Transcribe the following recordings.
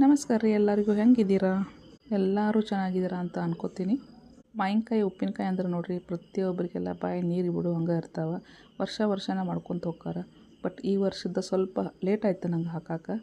ನಮಸ್ಕಾರ ರೀ ಎಲ್ಲರಿಗೂ ಹೆಂಗಿದ್ದೀರಾ? ಎಲ್ಲರೂ ಚೆನ್ನಾಗಿದ್ದೀರಾ ಅಂತ ಅನ್ಕೋತೀನಿ. ಮಾವಿನಕಾಯಿ ಉಪ್ಪಿನಕಾಯಿ ಅಂದ್ರೆ ನೋಡ್ರಿ ಪ್ರತಿಯೊಬ್ಬರಿಗೆಲ್ಲ ಬಾಯಿ ನೀರು ಬಿಡು ಹಂಗೆ ಇರ್ತಾವೆ. ವರ್ಷನ ಮಾಡ್ಕೊತ ಹೋಗ್ತಾರೆ. ಬಟ್ ಈ ವರ್ಷದ ಸ್ವಲ್ಪ ಲೇಟ್ ಆಯ್ತು ನಂಗೆ ಹಾಕಕ್ಕೆ.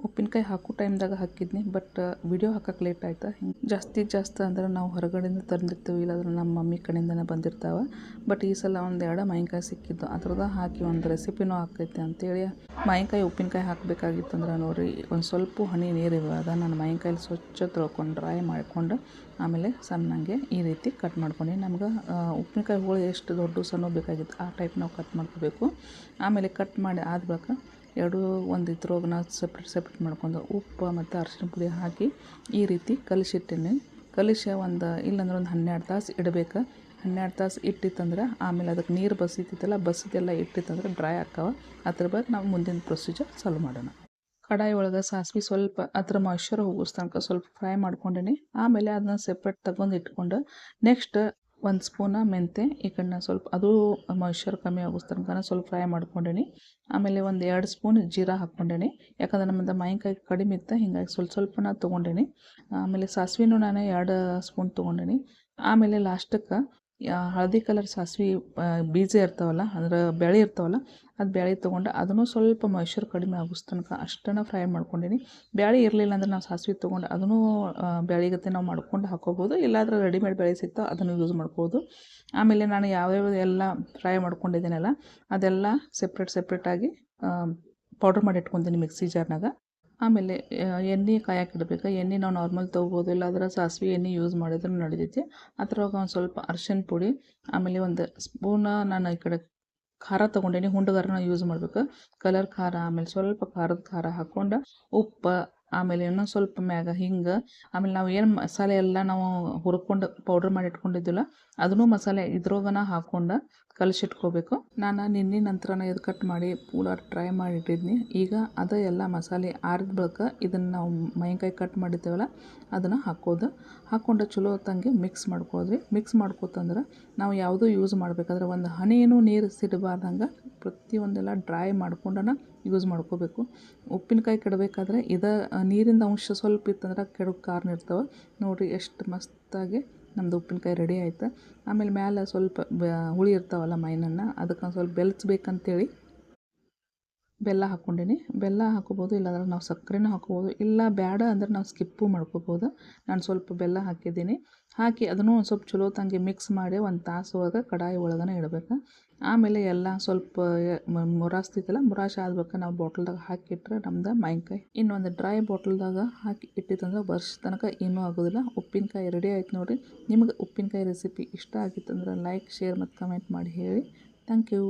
ಉಪ್ಪಿನಕಾಯಿ ಹಾಕೋ ಟೈಮ್ದಾಗ ಹಾಕಿದ್ನಿ, ಬಟ್ ವಿಡಿಯೋ ಹಾಕಕ್ಕೆ ಲೇಟ್ ಆಯ್ತು. ಜಾಸ್ತಿ ಅಂದ್ರೆ ನಾವು ಹೊರಗಡೆಯಿಂದ ತಂದಿರ್ತೀವಿ, ಇಲ್ಲಾಂದ್ರೆ ನಮ್ಮ ಮಮ್ಮಿ ಕಡೆಯಿಂದನೇ ಬಂದಿರ್ತಾವೆ. ಬಟ್ ಈ ಸಲ ಒಂದೆರಡು ಮಾವಿನಕಾಯಿ ಸಿಕ್ಕಿದ್ದು, ಅದ್ರದ್ದು ಹಾಕಿ ಒಂದು ರೆಸಿಪಿನೂ ಆಕೈತೆ ಅಂತೇಳಿ ಮಾವಿನಕಾಯಿ ಉಪ್ಪಿನಕಾಯಿ ಹಾಕಬೇಕಾಗಿತ್ತಂದ್ರೆ ನೋಡಿರಿ, ಒಂದು ಸ್ವಲ್ಪ ಹನಿ ನೀರು ಇವಾಗ ನಾನು ಮಾವಿನಕಾಯಿ ಸ್ವಚ್ಛ ತೊಳ್ಕೊಂಡು ಡ್ರೈ ಮಾಡಿಕೊಂಡು ಆಮೇಲೆ ಸಣ್ಣಂಗೆ ಈ ರೀತಿ ಕಟ್ ಮಾಡ್ಕೊಂಡು ನಮ್ಗೆ ಉಪ್ಪಿನಕಾಯಿ ಹೋಳು ಎಷ್ಟು ದೊಡ್ಡ ಸಣ್ಣ ಬೇಕಾಗಿತ್ತು ಆ ಟೈಪ್ ನಾವು ಕಟ್ ಮಾಡ್ಕೋಬೇಕು. ಆಮೇಲೆ ಕಟ್ ಮಾಡಿ ಆದ್ಬೇಕು ಎರಡು ಒಂದು ಇದ್ರೊಳಗೆ ಸೆಪ್ರೇಟ್ ಮಾಡ್ಕೊಂಡು ಉಪ್ಪು ಮತ್ತು ಅರಿಶಿನ ಪುಡಿ ಹಾಕಿ ಈ ರೀತಿ ಕಲಿಸಿಟ್ಟಿನಿ. ಒಂದು ಇಲ್ಲಾಂದ್ರೆ ಒಂದು 12 ತಾಸು ಇಡಬೇಕು. 12 ತಾಸು ಇಟ್ಟಿತ್ತಂದ್ರೆ ಆಮೇಲೆ ಅದಕ್ಕೆ ನೀರು ಬಸಿದೆಲ್ಲ ಇಟ್ಟಿತ್ತಂದ್ರೆ ಡ್ರೈ ಆಕ್ಕವ. ಅದ್ರ ಬಗ್ಗೆ ನಾವು ಮುಂದಿನ ಪ್ರೊಸೀಜರ್ ಚಾಲು ಮಾಡೋಣ. ಕಡಾಯಿ ಒಳಗೆ ಸಾಸಿವೆ ಸ್ವಲ್ಪ ಅದ್ರ ಮಾಯ್ಶ್ಚರ್ ಹೋಗಿಸ್ ತನಕ ಸ್ವಲ್ಪ ಫ್ರೈ ಮಾಡ್ಕೊಂಡೀನಿ. ಆಮೇಲೆ ಅದನ್ನ ಸೆಪ್ರೇಟ್ ತಗೊಂಡು ಇಟ್ಕೊಂಡು ನೆಕ್ಸ್ಟ್ ಒಂದು ಸ್ಪೂನ ಮೆಂತೆ ಈ ಕಡೆ ಸ್ವಲ್ಪ ಅದು ಮಾಯ್ಶ್ಚರ್ ಕಮ್ಮಿ ಆಗೋಸ್ ತನಕ ಸ್ವಲ್ಪ ಫ್ರೈ ಮಾಡ್ಕೊಂಡೀನಿ. ಆಮೇಲೆ ಒಂದು 2 ಸ್ಪೂನ್ ಜೀರಾ ಹಾಕ್ಕೊಂಡೀನಿ, ಯಾಕಂದ್ರೆ ನಮ್ಮದು ಮಾವಿನಕಾಯಿ ಕಡಿಮೆ ಇತ್ತು, ಹೀಗಾಗಿ ಸ್ವಲ್ಪನ ತೊಗೊಂಡೀನಿ. ಆಮೇಲೆ ಸಾಸಿವೆನೂ ನಾನು 2 ಸ್ಪೂನ್ ತೊಗೊಂಡೀನಿ. ಆಮೇಲೆ ಲಾಸ್ಟಕ್ಕೆ ಹಳದಿ ಕಲರ್ ಸಾಸಿವೆ ಬೀಜ ಇರ್ತಾವಲ್ಲ, ಅಂದ್ರೆ ಬೇಳೆ ಇರ್ತಾವಲ್ಲ, ಅದು ಬೇಳೆ ತೊಗೊಂಡು ಅದನ್ನು ಸ್ವಲ್ಪ ಮಾಯ್ಶ್ಚರ್ ಕಡಿಮೆ ಆಗೋಸ್ ತನಕ ಅಷ್ಟನ್ನು ಫ್ರೈ ಮಾಡ್ಕೊಂಡೀನಿ. ಬೇಳೆ ಇರಲಿಲ್ಲ ಅಂದ್ರೆ ನಾವು ಸಾಸಿವೆ ತೊಗೊಂಡು ಅದನ್ನು ಬೇಳೆಗತ್ತೆ ನಾವು ಮಾಡ್ಕೊಂಡು ಹಾಕೋಬೋದು, ಇಲ್ಲಾಂದ್ರೆ ರೆಡಿಮೇಡ್ ಬೇಳೆ ಸಿಗ್ತಾವೆ ಅದನ್ನು ಯೂಸ್ ಮಾಡ್ಬೋದು. ಆಮೇಲೆ ನಾನು ಯಾವ್ಯಾವ ಎಲ್ಲ ಫ್ರೈ ಮಾಡ್ಕೊಂಡಿದ್ದೀನಲ್ಲ ಅದೆಲ್ಲ ಸೆಪ್ರೇಟಾಗಿ ಪೌಡ್ರ್ ಮಾಡಿ ಇಟ್ಕೊತೀನಿ ಮಿಕ್ಸಿ ಜಾರ್ನಾಗ. ಆಮೇಲೆ ಎಣ್ಣೆ ಕಾಯಕ್ಕೆ ಇಡಬೇಕು. ಎಣ್ಣೆ ನಾವು ನಾರ್ಮಲ್ ತೊಗೋಬೋದು, ಇಲ್ಲಾಂದ್ರೆ ಸಾಸಿವೆ ಎಣ್ಣೆ ಯೂಸ್ ಮಾಡಿದ್ರೂ ನಡಿತೈತಿ. ಅದ್ರೊಳಗೆ ಒಂದು ಸ್ವಲ್ಪ ಅರಿಶಿನ ಪುಡಿ, ಆಮೇಲೆ ಒಂದು ಸ್ಪೂನ ನಾನು ಈ ಕಡೆ ಖಾರ ತೊಗೊಂಡೀನಿ, ಹುಂಡುಗಾರನ ಯೂಸ್ ಮಾಡಬೇಕು. ಕಲರ್ ಖಾರ, ಆಮೇಲೆ ಸ್ವಲ್ಪ ಖಾರದ ಖಾರ ಹಾಕ್ಕೊಂಡು ಉಪ್ಪು, ಆಮೇಲೆ ಇನ್ನೊಂದು ಸ್ವಲ್ಪ ಮ್ಯಾಗ ಹಿಂಗೆ, ಆಮೇಲೆ ನಾವು ಏನು ಮಸಾಲೆ ಎಲ್ಲ ನಾವು ಹುರ್ಕೊಂಡು ಪೌಡ್ರ್ ಮಾಡಿ ಇಟ್ಕೊಂಡಿದ್ದಿಲ್ಲ ಅದನ್ನು ಮಸಾಲೆ ಇದ್ರೊಳಗನ ಹಾಕ್ಕೊಂಡು ಕಲಸಿಟ್ಕೋಬೇಕು. ನಾನು ನಿನ್ನೆ ನಂತರನ ಇದು ಕಟ್ ಮಾಡಿ ಪೂರ ಡ್ರೈ ಮಾಡಿ ಇಟ್ಟಿದ್ನಿ. ಈಗ ಅದು ಎಲ್ಲ ಮಸಾಲೆ ಆರಿದ ಬಳಿಕ ಇದನ್ನು ನಾವು ಮಾವಿನಕಾಯಿ ಕಟ್ ಮಾಡಿದ್ದೇವಲ್ಲ ಅದನ್ನು ಹಾಕ್ಕೊಂಡು ಚಲೋ ಹೊತ್ತಂಗೆ ಮಿಕ್ಸ್ ಮಾಡ್ಕೋದ್ರಿ. ಮಿಕ್ಸ್ ಮಾಡ್ಕೋತಂದ್ರೆ ನಾವು ಯಾವುದೂ ಯೂಸ್ ಮಾಡಬೇಕಾದ್ರೆ ಒಂದು ಹನಿಯೂ ನೀರು ಸಿಡಬಾರ್ದಂಗೆ ಪ್ರತಿಯೊಂದೆಲ್ಲ ಡ್ರೈ ಮಾಡ್ಕೊಂಡನ ಯೂಸ್ ಮಾಡ್ಕೋಬೇಕು. ಉಪ್ಪಿನಕಾಯಿ ಕೆಡಬೇಕಾದ್ರೆ ನೀರಿಂದ ಅಂಶ ಸ್ವಲ್ಪ ಇತ್ತಂದ್ರೆ ಕೆಡೋ ಕಾರಣ ಇರ್ತವೆ. ನೋಡಿರಿ ಎಷ್ಟು ಮಸ್ತಾಗಿ ನಮ್ಮದು ಉಪ್ಪಿನಕಾಯಿ ರೆಡಿ ಆಯ್ತು. ಆಮೇಲೆ ಮ್ಯಾಲೆ ಸ್ವಲ್ಪ ಹುಳಿ ಇರ್ತಾವಲ್ಲ ಮೈನನ್ನು, ಅದಕ್ಕೆ ಸ್ವಲ್ಪ ಬೆಲ್ಸ್ಬೇಕಂತೇಳಿ ಬೆಲ್ಲ ಹಾಕ್ಕೊಂಡೀನಿ. ಬೆಲ್ಲ ಹಾಕೋಬೋದು, ಇಲ್ಲಾಂದ್ರೆ ನಾವು ಸಕ್ಕರೆನೂ ಹಾಕೋಬೋದು, ಇಲ್ಲ ಬೇಡ ಅಂದ್ರೆ ನಾವು ಸ್ಕಿಪ್ಪು ಮಾಡ್ಕೋಬೋದು. ನಾನು ಸ್ವಲ್ಪ ಬೆಲ್ಲ ಹಾಕಿದ್ದೀನಿ. ಹಾಕಿ ಅದನ್ನು ಒಂದು ಸ್ವಲ್ಪ ಚಲೋ ತಂಗೆ ಮಿಕ್ಸ್ ಮಾಡಿ ಒಂದು ತಾಸು ಒಳಗೆ ಕಡಾಯಿ ಒಳಗನೆ ಇಡಬೇಕು. ಆಮೇಲೆ ಎಲ್ಲ ಸ್ವಲ್ಪ ಮೊರಾಸ್ತೈತಲ್ಲ, ಮೊರಾಶ್ ಆದ್ಬೇಕು ನಾವು ಬಾಟಲ್ದಾಗ ಹಾಕಿಟ್ರೆ ನಮ್ದು ಮಾವಿನಕಾಯಿ. ಇನ್ನೊಂದು ಡ್ರೈ ಬಾಟಲ್ದಾಗ ಹಾಕಿ ಇಟ್ಟಿತ್ತಂದ್ರೆ ವರ್ಷ ತನಕ ಏನೂ ಆಗೋದಿಲ್ಲ. ಉಪ್ಪಿನಕಾಯಿ ರೆಡಿ ಆಯ್ತು ನೋಡಿರಿ. ನಿಮ್ಗೆ ಉಪ್ಪಿನಕಾಯಿ ರೆಸಿಪಿ ಇಷ್ಟ ಆಗಿತ್ತಂದ್ರೆ ಲೈಕ್, ಶೇರ್ ಮತ್ತು ಕಮೆಂಟ್ ಮಾಡಿ ಹೇಳಿ. Thank you.